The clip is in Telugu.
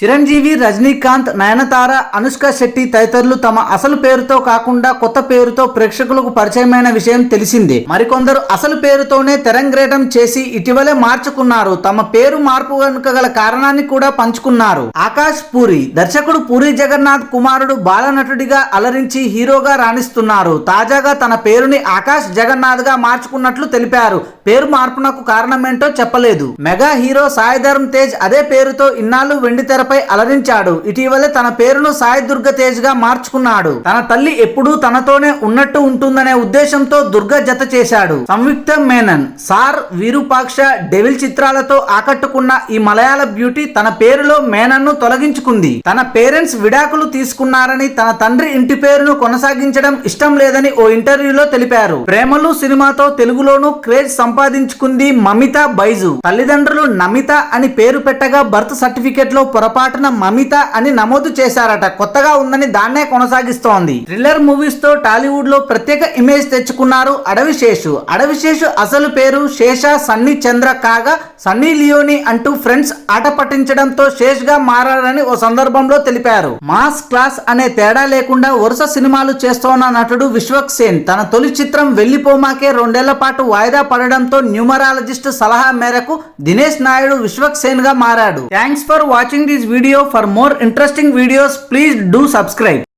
చిరంజీవి, రజనీకాంత్, నయనతార, అనుష్క శెట్టి తదితరులు తమ అసలు పేరుతో కాకుండా కొత్త పేరుతో ప్రేక్షకులకు పరిచయమైన విషయం తెలిసిందే. మరికొందరు అసలు పేరుతోనే తెరంగేట్రం చేసి ఇటీవలే మార్చుకున్నారు. తమ పేరు మార్పు వెనుక గల కారణాన్ని కూడా పంచుకున్నారు. ఆకాష్ పూరి దర్శకుడు పూరి జగన్నాథ్ కుమారుడు బాలనటుడిగా అలరించి హీరోగా రాణిస్తున్నారు. తాజాగా తన పేరుని ఆకాష్ జగన్నాథ్ గా మార్చుకున్నట్లు తెలిపారు. పేరు మార్పునకు కారణమేంటో చెప్పలేదు. మెగా హీరో సాయి ధరమ్ తేజ్ అదే పేరుతో ఇన్నాళ్లు వెండితెర అలరించాడు. ఇటీవలే తన పేరును సాయి దుర్గ తేజ్ గా మార్చుకున్నాడు. తన తల్లి ఎప్పుడూ తనతోనే ఉన్నట్టు ఉంటుందనే ఉద్దేశంతో దుర్గ జత చేశాడు. సంయుక్త మేనన్, సార్, విరూపాక్ష, డెవిల్ చిత్రాలతో ఆకట్టుకున్న ఈ మలయాళ బ్యూటీ తన పేరులో మేనన్ ను తొలగించుకుంది. తన పేరెంట్స్ విడాకులు తీసుకున్నారని, తన తండ్రి ఇంటి పేరును కొనసాగించడం ఇష్టం లేదని ఓ ఇంటర్వ్యూలో తెలిపారు. ప్రేమలు సినిమాతో తెలుగులోనూ క్రేజ్ సంపాదించుకుంది మమితా బైజు. తల్లిదండ్రులు నమిత అని పేరు పెట్టగా బర్త్ సర్టిఫికెట్ లో పొరపాటున మమిత అని నమోదు చేశారట. కొత్తగా ఉందని దాన్నే కొనసాగిస్తోంది. థ్రిల్లర్ మూవీస్ తో టాలీవుడ్ లో ప్రత్యేక ఇమేజ్ తెచ్చుకున్నారు అడవిశేషు. అడవిశేషు అసలు పేరు శేష సన్నీ చంద్ర కాగా సన్నీ లియోని అంటూ ఫ్రెండ్స్ ఆట పట్టించడంతో శేష్ గా మారారని ఓ సందర్భంలో తెలిపారు. మాస్ క్లాస్ అనే తేడా లేకుండా వరుస సినిమాలు చేస్తోన్న నటుడు విశ్వక్ సేన్ తన తొలి చిత్రం వెళ్లిపోమాకే 2 ఏళ్ల పాటు వాయిదా పడడంతో న్యూమరాలజిస్ట్ సలహా మేరకు దినేష్ నాయుడు విశ్వక్ సేన్ గా మారాడు. Thanks for watching this video. For more interesting videos, please do subscribe.